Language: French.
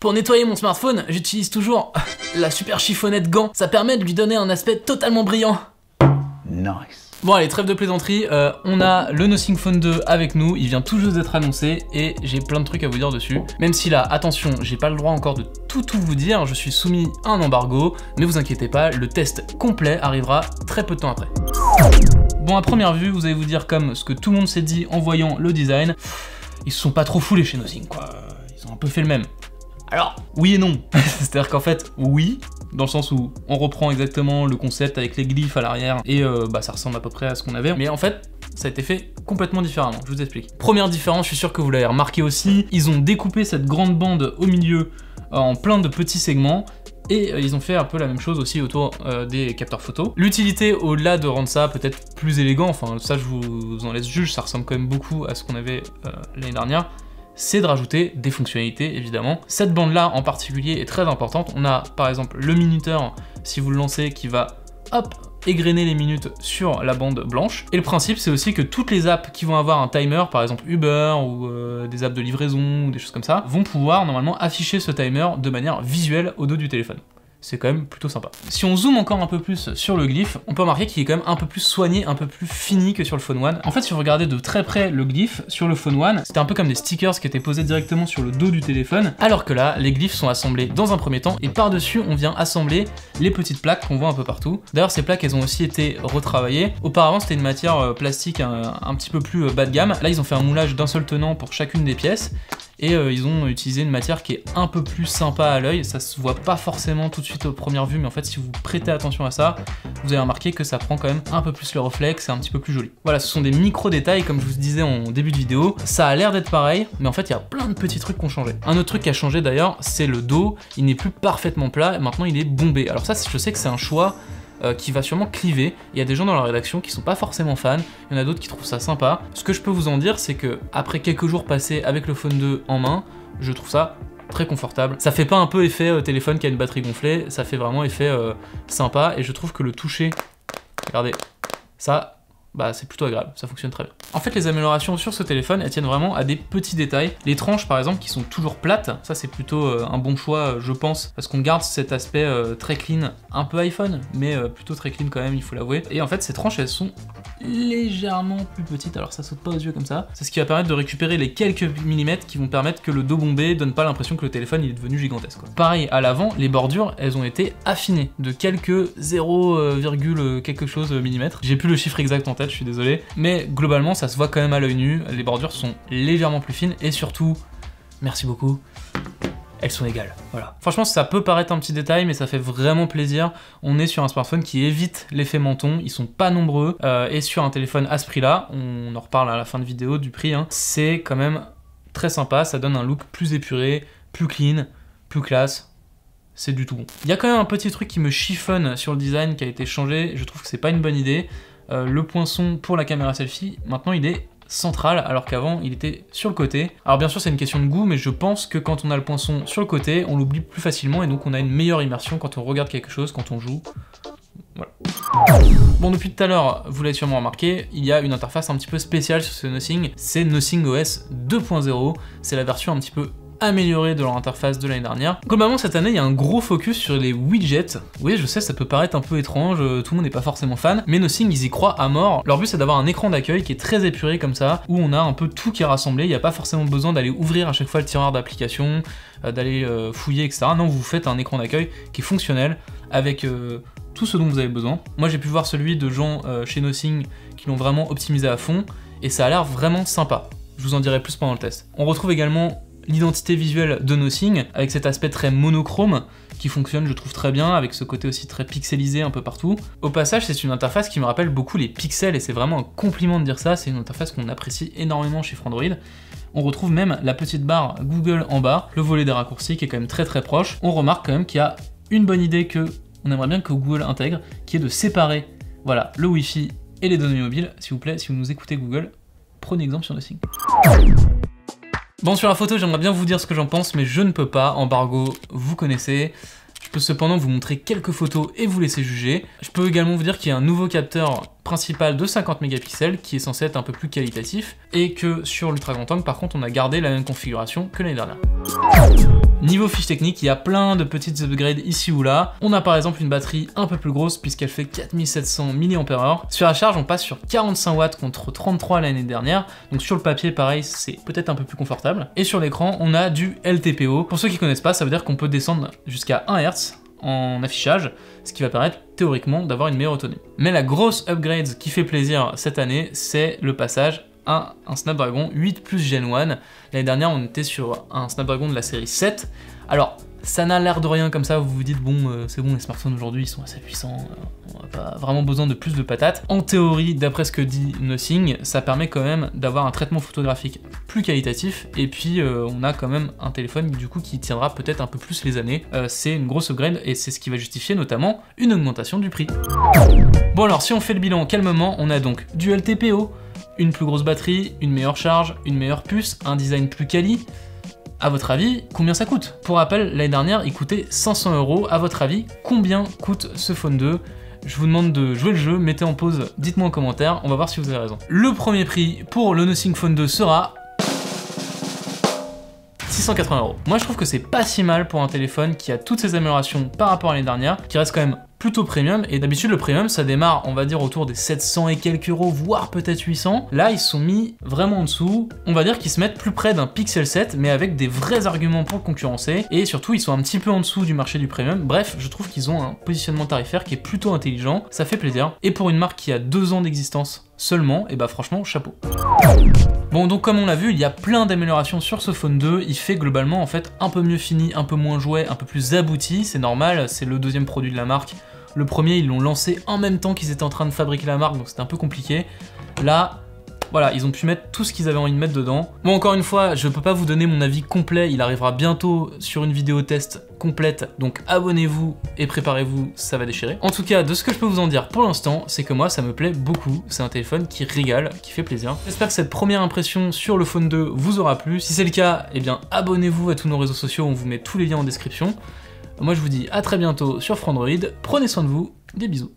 Pour nettoyer mon smartphone, j'utilise toujours la super chiffonnette gant. Ça permet de lui donner un aspect totalement brillant. Nice. Bon allez, trêve de plaisanterie, on a le Nothing Phone 2 avec nous, il vient tout juste d'être annoncé et j'ai plein de trucs à vous dire dessus. Même si là, attention, j'ai pas le droit encore de tout vous dire, je suis soumis à un embargo, mais vous inquiétez pas, le test complet arrivera très peu de temps après. Bon, à première vue, vous allez vous dire comme ce que tout le monde s'est dit en voyant le design, ils se sont pas trop foulés chez Nothing quoi, ils ont un peu fait le même. Alors, oui et non, c'est-à-dire qu'en fait, oui, dans le sens où on reprend exactement le concept avec les glyphes à l'arrière et ça ressemble à peu près à ce qu'on avait, mais en fait, ça a été fait complètement différemment, je vous explique. Première différence, je suis sûr que vous l'avez remarqué aussi, ils ont découpé cette grande bande au milieu en plein de petits segments, et ils ont fait un peu la même chose aussi autour des capteurs photo. L'utilité, au-delà de rendre ça peut-être plus élégant, enfin ça je vous en laisse juge, ça ressemble quand même beaucoup à ce qu'on avait l'année dernière, c'est de rajouter des fonctionnalités évidemment. Cette bande là en particulier est très importante, on a par exemple le minuteur, si vous le lancez, qui va hop égrener les minutes sur la bande blanche. Et le principe c'est aussi que toutes les apps qui vont avoir un timer, par exemple Uber ou des apps de livraison ou des choses comme ça, vont pouvoir normalement afficher ce timer de manière visuelle au dos du téléphone. C'est quand même plutôt sympa. Si on zoome encore un peu plus sur le glyphe, on peut remarquer qu'il est quand même un peu plus soigné, un peu plus fini que sur le Phone One. En fait, si vous regardez de très près le glyphe sur le Phone One, c'était un peu comme des stickers qui étaient posés directement sur le dos du téléphone, alors que là, les glyphes sont assemblés dans un premier temps, et par-dessus, on vient assembler les petites plaques qu'on voit un peu partout. D'ailleurs, ces plaques, elles ont aussi été retravaillées. Auparavant, c'était une matière plastique un petit peu plus bas de gamme. Là, ils ont fait un moulage d'un seul tenant pour chacune des pièces, et ils ont utilisé une matière qui est un peu plus sympa à l'œil. Ça se voit pas forcément tout de suite aux premières vues, mais en fait si vous prêtez attention à ça, vous allez remarquer que ça prend quand même un peu plus le reflet, que c'est un petit peu plus joli. Voilà, ce sont des micro détails comme je vous disais en début de vidéo. Ça a l'air d'être pareil, mais en fait il y a plein de petits trucs qui ont changé. Un autre truc qui a changé d'ailleurs, c'est le dos. Il n'est plus parfaitement plat, et maintenant il est bombé. Alors ça, je sais que c'est un choix qui va sûrement cliver. Il y a des gens dans la rédaction qui sont pas forcément fans, il y en a d'autres qui trouvent ça sympa. Ce que je peux vous en dire, c'est que après quelques jours passés avec le Phone 2 en main, je trouve ça très confortable. Ça fait pas un peu effet téléphone qui a une batterie gonflée, ça fait vraiment effet sympa, et je trouve que le toucher, regardez, ça, c'est plutôt agréable, ça fonctionne très bien. En fait, les améliorations sur ce téléphone, elles tiennent vraiment à des petits détails. Les tranches, par exemple, qui sont toujours plates, ça c'est plutôt un bon choix, je pense, parce qu'on garde cet aspect très clean, un peu iPhone, mais plutôt très clean quand même, il faut l'avouer. Et en fait, ces tranches, elles sont légèrement plus petites, alors ça saute pas aux yeux comme ça. C'est ce qui va permettre de récupérer les quelques millimètres qui vont permettre que le dos bombé donne pas l'impression que le téléphone il est devenu gigantesque, quoi. Pareil, à l'avant, les bordures, elles ont été affinées de quelques 0, quelque chose millimètres. J'ai plus le chiffre exact en tête, je suis désolé, mais globalement ça se voit quand même à l'œil nu, les bordures sont légèrement plus fines, et surtout, merci beaucoup, elles sont égales, voilà. Franchement, ça peut paraître un petit détail, mais ça fait vraiment plaisir. On est sur un smartphone qui évite l'effet menton, ils sont pas nombreux, et sur un téléphone à ce prix-là, on en reparle à la fin de vidéo du prix, hein, c'est quand même très sympa, ça donne un look plus épuré, plus clean, plus classe. C'est du tout bon. Il y a quand même un petit truc qui me chiffonne sur le design qui a été changé, je trouve que c'est pas une bonne idée. Le poinçon pour la caméra selfie, maintenant il est central, alors qu'avant il était sur le côté. Alors bien sûr c'est une question de goût, mais je pense que quand on a le poinçon sur le côté, on l'oublie plus facilement, et donc on a une meilleure immersion quand on regarde quelque chose, quand on joue. Voilà. Bon, depuis tout à l'heure, vous l'avez sûrement remarqué, il y a une interface un petit peu spéciale sur ce Nothing, c'est Nothing OS 2.0, c'est la version un petit peu améliorée de leur interface de l'année dernière. Globalement, cette année, il y a un gros focus sur les widgets. Oui, je sais, ça peut paraître un peu étrange, tout le monde n'est pas forcément fan, mais Nothing, ils y croient à mort. Leur but, c'est d'avoir un écran d'accueil qui est très épuré comme ça, où on a un peu tout qui est rassemblé, il n'y a pas forcément besoin d'aller ouvrir à chaque fois le tiroir d'application, d'aller fouiller, etc. Non, vous faites un écran d'accueil qui est fonctionnel, avec tout ce dont vous avez besoin. Moi, j'ai pu voir celui de gens chez Nothing qui l'ont vraiment optimisé à fond, et ça a l'air vraiment sympa. Je vous en dirai plus pendant le test. On retrouve également l'identité visuelle de Nothing, avec cet aspect très monochrome, qui fonctionne je trouve très bien, avec ce côté aussi très pixelisé un peu partout. Au passage, c'est une interface qui me rappelle beaucoup les pixels, et c'est vraiment un compliment de dire ça, c'est une interface qu'on apprécie énormément chez Frandroid. On retrouve même la petite barre Google en bas, le volet des raccourcis qui est quand même très proche. On remarque quand même qu'il y a une bonne idée que on aimerait bien que Google intègre, qui est de séparer, voilà, le Wi-Fi et les données mobiles. S'il vous plaît, si vous nous écoutez Google, prenez exemple sur Nothing. Bon, sur la photo, j'aimerais bien vous dire ce que j'en pense, mais je ne peux pas, embargo, vous connaissez. Je peux cependant vous montrer quelques photos et vous laisser juger. Je peux également vous dire qu'il y a un nouveau capteur principal de 50 mégapixels qui est censé être un peu plus qualitatif, et que sur l'ultra grand angle, par contre, on a gardé la même configuration que l'année dernière. Niveau fiche technique, il y a plein de petites upgrades ici ou là. On a par exemple une batterie un peu plus grosse puisqu'elle fait 4700 mAh. Sur la charge, on passe sur 45 watts contre 33 l'année dernière. Donc sur le papier, pareil, c'est peut-être un peu plus confortable. Et sur l'écran, on a du LTPO. Pour ceux qui connaissent pas, ça veut dire qu'on peut descendre jusqu'à 1 Hz en affichage, ce qui va permettre théoriquement d'avoir une meilleure autonomie. Mais la grosse upgrade qui fait plaisir cette année, c'est le passage à un Snapdragon 8 Plus Gen 1. L'année dernière, on était sur un Snapdragon de la série 7. Alors, ça n'a l'air de rien comme ça, vous vous dites, bon, c'est bon, les smartphones aujourd'hui, ils sont assez puissants, on n'a pas vraiment besoin de plus de patates. En théorie, d'après ce que dit Nothing, ça permet quand même d'avoir un traitement photographique plus qualitatif, et puis on a quand même un téléphone, du coup, qui tiendra peut-être un peu plus les années. C'est une grosse upgrade, et c'est ce qui va justifier notamment une augmentation du prix. Bon alors, si on fait le bilan calmement, on a donc du LTPO, une plus grosse batterie, une meilleure charge, une meilleure puce, un design plus quali. À votre avis, combien ça coûte? Pour rappel, l'année dernière, il coûtait 500 €. À votre avis, combien coûte ce Phone 2? Je vous demande de jouer le jeu, mettez en pause, dites-moi en commentaire, on va voir si vous avez raison. Le premier prix pour le Nothing Phone 2 sera 680 €. Moi je trouve que c'est pas si mal pour un téléphone qui a toutes ces améliorations par rapport à l'année dernière, qui reste quand même plutôt premium, et d'habitude le premium ça démarre on va dire autour des 700 et quelques euros, voire peut-être 800. Là ils se sont mis vraiment en dessous, on va dire qu'ils se mettent plus près d'un Pixel 7 mais avec des vrais arguments pour le concurrencer, et surtout ils sont un petit peu en dessous du marché du premium. Bref, je trouve qu'ils ont un positionnement tarifaire qui est plutôt intelligent, ça fait plaisir, et pour une marque qui a 2 ans d'existence seulement, et bah franchement chapeau. Bon, donc comme on l'a vu, il y a plein d'améliorations sur ce Phone 2, il fait globalement en fait un peu mieux fini, un peu moins jouet, un peu plus abouti, c'est normal, c'est le deuxième produit de la marque. Le premier, ils l'ont lancé en même temps qu'ils étaient en train de fabriquer la marque, donc c'était un peu compliqué. Là, voilà, ils ont pu mettre tout ce qu'ils avaient envie de mettre dedans. Bon, encore une fois, je peux pas vous donner mon avis complet, il arrivera bientôt sur une vidéo test complète, donc abonnez-vous et préparez-vous, ça va déchirer. En tout cas, de ce que je peux vous en dire pour l'instant, c'est que moi, ça me plaît beaucoup, c'est un téléphone qui régale, qui fait plaisir. J'espère que cette première impression sur le Phone 2 vous aura plu. Si c'est le cas, eh bien, abonnez-vous à tous nos réseaux sociaux, on vous met tous les liens en description. Moi, je vous dis à très bientôt sur Frandroid, prenez soin de vous, des bisous.